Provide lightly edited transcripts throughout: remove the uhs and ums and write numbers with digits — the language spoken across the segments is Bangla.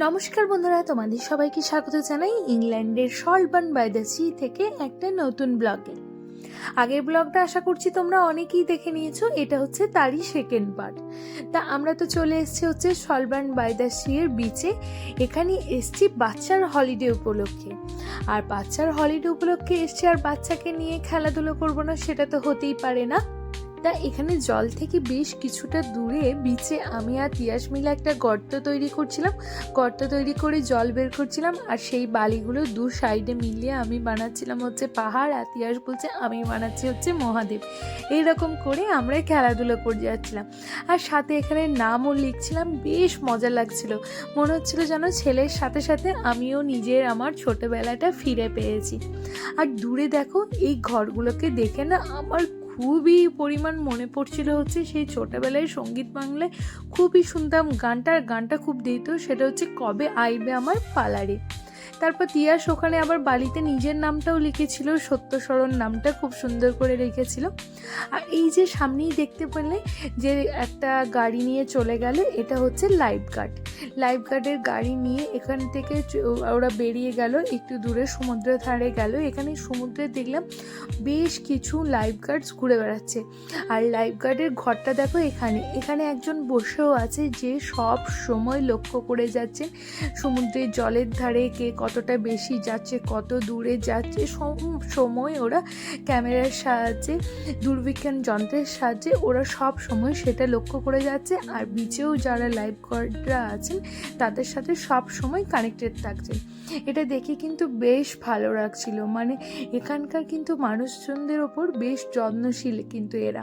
নমস্কার বন্ধুরা, তোমাদের সবাইকে স্বাগত জানাই ইংল্যান্ডের সল্টবার্ন বাই দ্য সি থেকে একটা নতুন ব্লগে। আগের ব্লগটা আশা করছি তোমরা অনেকেই দেখে নিয়েছো, এটা হচ্ছে তারই সেকেন্ড পার্ট। তা আমরা তো চলে এসেছি হচ্ছে সল্টবার্ন বাই দ্য সি এর বিচে। এখানে এসছি বাচ্চার হলিডে উপলক্ষে, আর বাচ্চার হলিডে উপলক্ষে এসছি আর বাচ্চাকে নিয়ে খেলাধুলো করবো না সেটা তো হতেই পারে না। তা এখানে জল থেকে বেশ কিছুটা দূরে বিচে আমি আর তিয়াস মিলে একটা গর্ত তৈরি করছিলাম। গর্ত তৈরি করে জল বের করছিলাম, আর সেই বালিগুলো দু সাইডে মিলিয়ে আমি বানাচ্ছিলাম হচ্ছে পাহাড়, আর তিয়াস বলছে আমি বানাচ্ছি হচ্ছে মহাদেব। এইরকম করে আমরা খেলাধুলো করে যাচ্ছিলাম, আর সাথে এখানে নামও লিখছিলাম। বেশ মজা লাগছিল, মনে হচ্ছিল যেন ছেলের সাথে সাথে আমিও নিজের আমার ছোটোবেলাটা ফিরে পেয়েছি। আর দূরে দেখো এই ঘরগুলোকে দেখে না আমার খুবই পরিমাণ মনে পড়ছিল হচ্ছে সেই ছোটোবেলায় সঙ্গীত বাংলায় খুবই শুনতাম গানটা খুব দিত, সেটা হচ্ছে কবে আইবে আমার পালারে। তারপর তিয়াস ওখানে আবার বালিতে নিজের নামটাও লিখেছিল, সত্যস্মরণ নামটা খুব সুন্দর করে রেখেছিল। আর এই যে সামনেই দেখতে পেলে যে একটা গাড়ি নিয়ে চলে গেল, এটা হচ্ছে লাইফগার্ডের গাড়ি নিয়ে এখান থেকে ওরা বেরিয়ে গেল, একটু দূরে সমুদ্রের ধারে গেল। এখানে সমুদ্রে দেখলাম বেশ কিছু লাইফগার্ডস ঘুরে বেড়াচ্ছে, আর লাইফগার্ডের ঘরটা দেখো এখানে একজন বসেও আছে যে সব সময় লক্ষ্য করে যাচ্ছে সমুদ্রের জলের ধারে কে কতটা বেশি যাচ্ছে, কত দূরে যাচ্ছে। সময় ওরা ক্যামেরার সাহায্যে, দূরবীক্ষণ যন্ত্রের সাহায্যে ওরা সব সময় সেটা লক্ষ্য করে যাচ্ছে। আর বিচেও যারা লাইফগার্ডরা আছেন তাদের সাথে সব সময় কানেক্টেড থাকছে। এটা দেখে কিন্তু বেশ ভালো লাগছিল, মানে এখানকার কিন্তু মানুষজনদের ওপর বেশ যত্নশীল কিন্তু এরা।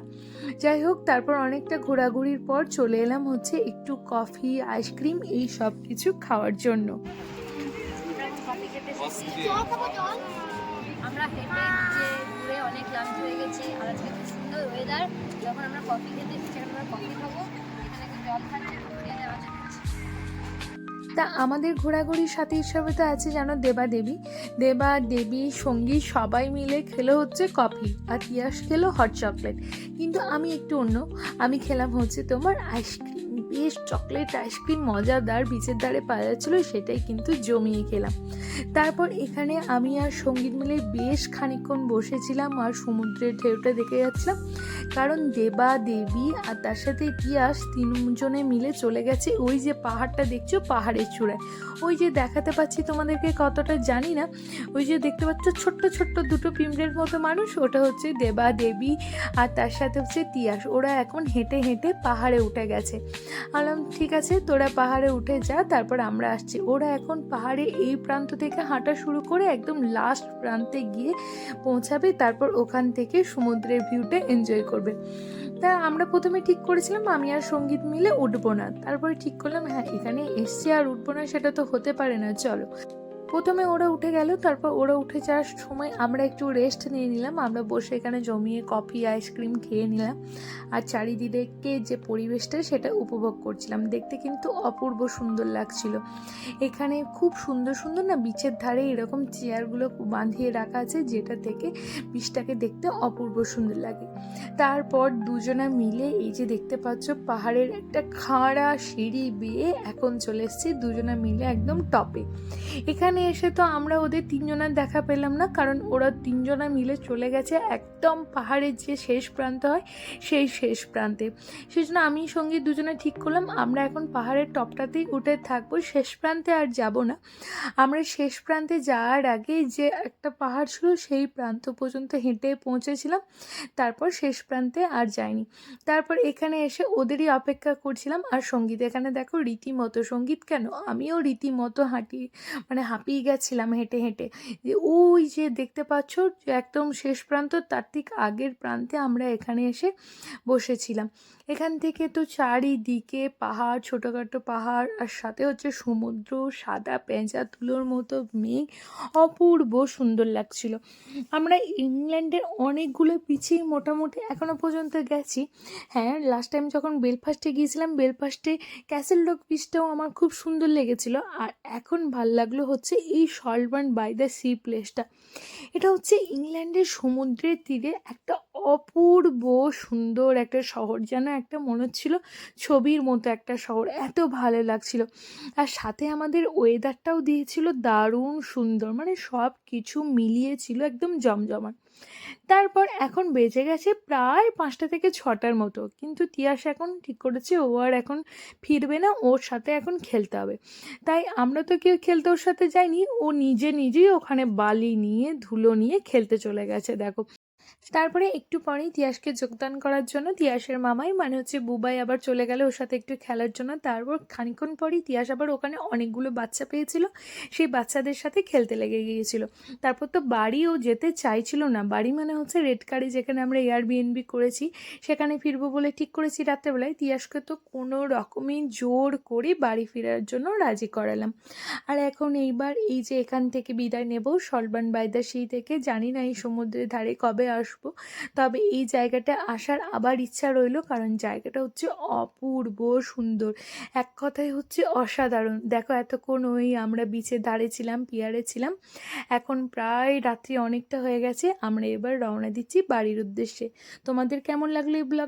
যাই হোক, তারপর অনেকটা ঘোরাঘুরির পর চলে এলাম হচ্ছে একটু কফি আইসক্রিম এই সব কিছু খাওয়ার জন্য। আমরা হেঁটে নিচে ঘুরে অনেক ক্লান্ত হয়ে গেছি, আর আজকে খুব সুন্দর ওয়েদার। যখন আমরা কফি খেতে এসেছি, আমরা কফি খাবো, এখানে জল খাচ্ছি, বিরিয়ানি আওয়াজ হচ্ছে। তা আমাদের ঘোরাঘুরির সাথী হিসাবে তো আছে যেন দেবা দেবী সঙ্গী সবাই মিলে খেলো হচ্ছে কফি, আর তিয়াস খেলো হট চকলেট। কিন্তু আমি একটু অন্য, আমি খেলাম হচ্ছে তোমার আইসক্রিম। বেশ চকলেট আইসক্রিম মজাদার, বিচের ধারে পাওয়া যাচ্ছিলো, সেটাই কিন্তু জমিয়ে খেলাম। তারপর এখানে আমি আর সঙ্গীত মিলে বেশ খানিকক্ষণ বসেছিলাম আর সমুদ্রের ঢেউটা দেখে যাচ্ছিলাম, কারণ দেবা দেবী আর তার সাথে তিয়াস তিনজনে মিলে চলে গেছে ওই যে পাহাড়টা দেখছো, পাহাড়ের চূড়ায়। ওই যে দেখাতে পাচ্ছি তোমাদেরকে কতটা জানি না, ওই যে দেখতে পাচ্ছ ছোট্ট ছোট্ট দুটো পিঁমড়ের মতো মানুষ, ওটা হচ্ছে দেবা দেবী আর তার সাথে হচ্ছে তিয়াস। ওরা এখন হেঁটে হেঁটে পাহাড়ে উঠে গেছে। বললাম ঠিক আছে, তোরা পাহাড়ে উঠে যা, তারপর আমরা আসছি। ওরা এখন পাহাড়ে এই প্রান্ত থেকে হাঁটা শুরু করে একদম লাস্ট প্রান্তে গিয়ে পৌঁছাবে, তারপর ওখান থেকে সমুদ্রের ভিউটা এনজয় করবে। তা আমরা প্রথমে ঠিক করেছিলাম আমি আর সঙ্গীত মিলে উঠবো না, তারপরে ঠিক করলাম হ্যাঁ এখানে এসছি আর উঠবো না সেটা তো হতে পারে না, চলো। প্রথমে ওরা উঠে গেল, তারপর ওরা উঠে যাওয়ার সময় আমরা একটু রেস্ট নিয়ে নিলাম। আমরা বসে এখানে জমিয়ে কফি আইসক্রিম খেয়ে নিলাম, আর চারিদিকে যে পরিবেশটা সেটা উপভোগ করছিলাম। দেখতে কিন্তু অপূর্ব সুন্দর লাগছিল। এখানে খুব সুন্দর সুন্দর না বিচের ধারে এরকম চেয়ারগুলো বাঁধিয়ে রাখা আছে, যেটা থেকে বিচটাকে দেখতে অপূর্ব সুন্দর লাগে। তারপর দুজনা মিলে এই যে দেখতে পাচ্ছ পাহাড়ের একটা খাড়া সিঁড়ি বেয়ে এখন চলে এসেছি দুজনা মিলে একদম টপে। এখানে এসে তো আমরা ওদের তিনজনের দেখা পেলাম না, কারণ ওরা তিনজনা মিলে চলে গেছে একদম পাহাড়ের যে শেষ প্রান্ত হয় সেই শেষ প্রান্তে। সেই জন্য আমি সঙ্গে দুজনে ঠিক করলাম আমরা এখন পাহাড়ের টপটাতেই উঠে থাকবো, শেষ প্রান্তে আর যাব না। আমরা শেষ প্রান্তে যাওয়ার আগে যে একটা পাহাড় ছিল সেই প্রান্ত পর্যন্ত হেঁটে পৌঁছেছিলাম, তারপর শেষ প্রান্তে আর যাইনি। তারপর এখানে এসে ওদেরই অপেক্ষা করছিলাম। আর সঙ্গীত এখানে দেখো রীতিমতো, সঙ্গীত কেন আমিও রীতিমতো হাঁপিয়ে গেছিলাম হেঁটে হেঁটে। যে ওই যে দেখতে পাচ্ছ যে একদম শেষ প্রান্ত, তার ঠিক আগের প্রান্তে আমরা এখানে এসে বসেছিলাম। এখান থেকে তো চারিদিকে পাহাড়, ছোটোখাটো পাহাড়, আর সাথে হচ্ছে সমুদ্র, সাদা পেঁচা তুলোর মতো মেঘ, অপূর্ব সুন্দর লাগছিল। আমরা ইংল্যান্ডের অনেকগুলো বিচেই মোটামুটি এখনও পর্যন্ত গেছি। হ্যাঁ, লাস্ট টাইম যখন বেলফাস্টে গিয়েছিলাম, বেলফাস্টে ক্যাসেল রক বিচটাও আমার খুব সুন্দর লেগেছিল। আর এখন ভাল লাগলো হচ্ছে এই সল্টবার্ন বাই দ্য সি প্লেসটা। এটা হচ্ছে ইংল্যান্ডের সমুদ্রের তীরে একটা অপূর্ব সুন্দর একটা শহর, যেন একটা মনে হচ্ছিল ছবির মতো একটা শহর, এত ভালো লাগছিল। আর সাথে আমাদের ওয়েদারটাও দিয়েছিল দারুণ সুন্দর, মানে সব কিছু মিলিয়ে ছিল একদম জমজমাট। তারপর এখন বেজে গেছে প্রায় 5টা থেকে 6টার মতো, কিন্তু তিয়াস এখন ঠিক করেছে ও আর এখন ফিরবে না, ওর সাথে এখন খেলতে হবে। তাই আমরা তো কেউ খেলতে ওর সাথে যাইনি, ও নিজে নিজেই ওখানে বালি নিয়ে ধুলো নিয়ে খেলতে চলে গেছে দেখো। তারপরে একটু পরেই তিয়াসকে যোগদান করার জন্য তিয়াসের মামাই মানে হচ্ছে বুবাই আবার চলে গেল ওর সাথে একটু খেলার জন্য। তারপর খানিকক্ষণ পরেই তিয়াস আবার ওখানে অনেকগুলো বাচ্চা পেয়েছিল, সেই বাচ্চাদের সাথে খেলতে লেগে গিয়েছিল। তারপর তো বাড়ি ও যেতে চাইছিল না, বাড়ি মানে হচ্ছে রেড কারি যেখানে আমরা এয়ারবিএনবি করেছি সেখানে ফিরবো বলে ঠিক করেছি রাত্রেবেলায়। তিয়াসকে তো কোনো রকমই জোর করে বাড়ি ফেরার জন্য রাজি করালাম। আর এখন এইবার এই যে এখান থেকে বিদায় নেব সলবান বাই দ্য সি থেকে, জানি না এই সমুদ্রের ধারে কবে আসবো, তবে এই জায়গাটা আসার আবার ইচ্ছা রইলো, কারণ জায়গাটা হচ্ছে অপূর্ব সুন্দর, এক কথায় হচ্ছে অসাধারণ। দেখো এতক্ষণ ওই আমরা বিচের ধারে ছিলাম, পিয়ারে ছিলাম, এখন প্রায় রাত্রি অনেকটা হয়ে গেছে, আমরা এবার রওনা দিচ্ছি বাড়ির উদ্দেশ্যে। তোমাদের কেমন লাগলো এই ব্লগ?